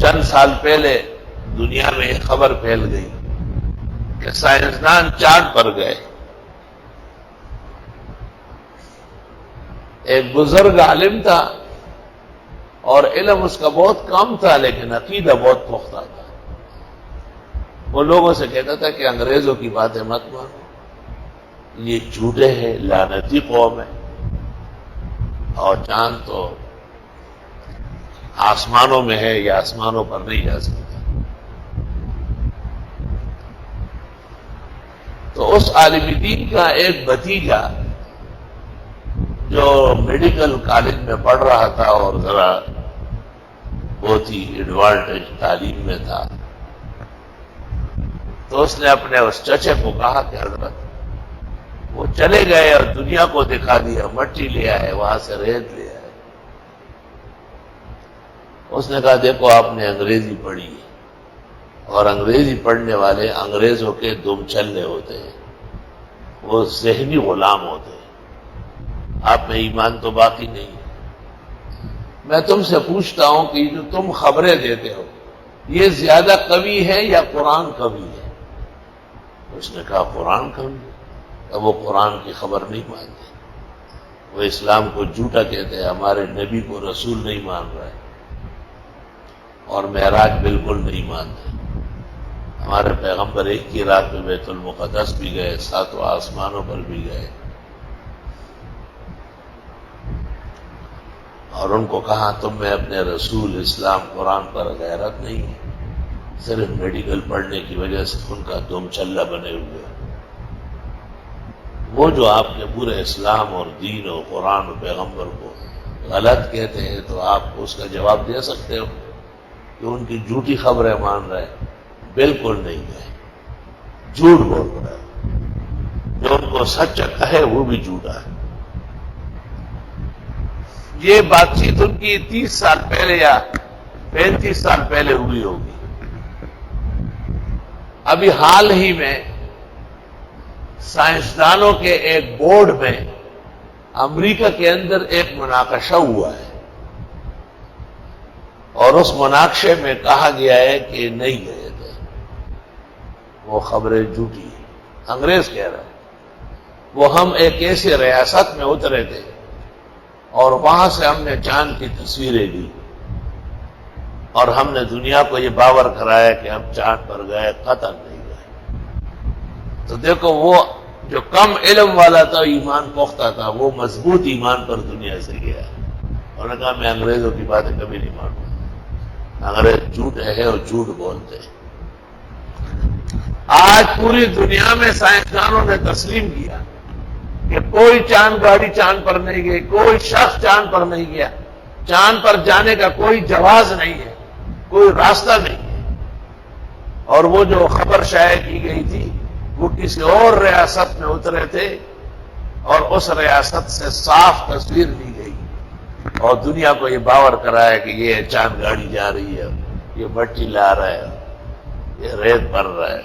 چند سال پہلے دنیا میں ایک خبر پھیل گئی کہ سائنسدان چاند پر گئے. ایک بزرگ عالم تھا اور علم اس کا بہت کم تھا، لیکن عقیدہ بہت پختہ تھا. وہ لوگوں سے کہتا تھا کہ انگریزوں کی باتیں مت مانو، یہ جھوٹے ہیں، لعنتی قوم ہے، اور چاند تو آسمانوں میں ہے یا آسمانوں پر نہیں جا سکتا. تو اس عالم دین کا ایک بھتیجا جو میڈیکل کالج میں پڑھ رہا تھا اور ذرا بہت ہی ایڈوانٹیج تعلیم میں تھا، تو اس نے اپنے اس چچے کو کہا کہ حضرت وہ چلے گئے اور دنیا کو دکھا دیا، مٹی لے آئے، وہاں سے ریت لے آئے. اس نے کہا دیکھو آپ نے انگریزی پڑھی ہے، اور انگریزی پڑھنے والے انگریزوں کے دم چلے ہوتے ہیں، وہ ذہنی غلام ہوتے ہیں، آپ میں ایمان تو باقی نہیں ہے. میں تم سے پوچھتا ہوں کہ جو تم خبریں دیتے ہو یہ زیادہ قوی ہے یا قرآن قوی ہے؟ اس نے کہا قرآن قوی ہے. اب وہ قرآن کی خبر نہیں مانتے، وہ اسلام کو جھوٹا کہتے ہیں، ہمارے نبی کو رسول نہیں مان رہے، اور معراج بالکل نہیں مانتے. ہمارے پیغمبر ایک کی رات میں بیت المقدس بھی گئے، 7 آسمانوں پر بھی گئے. اور ان کو کہا تم میں اپنے رسول اسلام قرآن پر غیرت نہیں ہے، صرف میڈیکل پڑھنے کی وجہ سے ان کا دم چلہ بنے ہوئے. وہ جو آپ کے پورے اسلام اور دین اور قرآن اور پیغمبر کو غلط کہتے ہیں تو آپ اس کا جواب دے سکتے ہو کہ ان کی جھوٹی خبریں مان رہے ہیں؟ بالکل نہیں گئے، جھوٹ بول رہا ہے. جو ان کو سچ کہے وہ بھی جھوٹا ہے. یہ بات چیت ان کی 30 سال پہلے یا 35 سال پہلے ہوئی ہوگی. ابھی حال ہی میں سائنسدانوں کے ایک بورڈ میں امریکہ کے اندر ایک مناقشہ ہوا ہے، اور اس مناقشے میں کہا گیا ہے کہ نہیں گئے تھے، وہ خبریں جھوٹی ہیں. انگریز کہہ رہا ہے وہ ہم ایک ایسی ریاست میں اترے تھے اور وہاں سے ہم نے چاند کی تصویریں لی، اور ہم نے دنیا کو یہ باور کرایا کہ ہم چاند پر گئے، قطر نہیں گئے. تو دیکھو وہ جو کم علم والا تھا، ایمان پختہ تھا، وہ مضبوط ایمان پر دنیا سے گیا. انہوں نے کہا میں انگریزوں کی باتیں کبھی نہیں مانوں، انگریز جھوٹ ہے اور جھوٹ بولتے ہیں. آج پوری دنیا میں سائنسدانوں نے تسلیم کیا کہ کوئی چاند گاڑی چاند پر نہیں گئی، کوئی شخص چاند پر نہیں گیا، چاند پر جانے کا کوئی جواز نہیں ہے، کوئی راستہ نہیں ہے. اور وہ جو خبر شائع کی گئی تھی وہ کسی اور ریاست میں اترے تھے، اور اس ریاست سے صاف تصویر لی گئی اور دنیا کو یہ باور کرایا کہ یہ چاند گاڑی جا رہی ہے، یہ مٹی لا رہا ہے، یہ ریت بھر رہا ہے.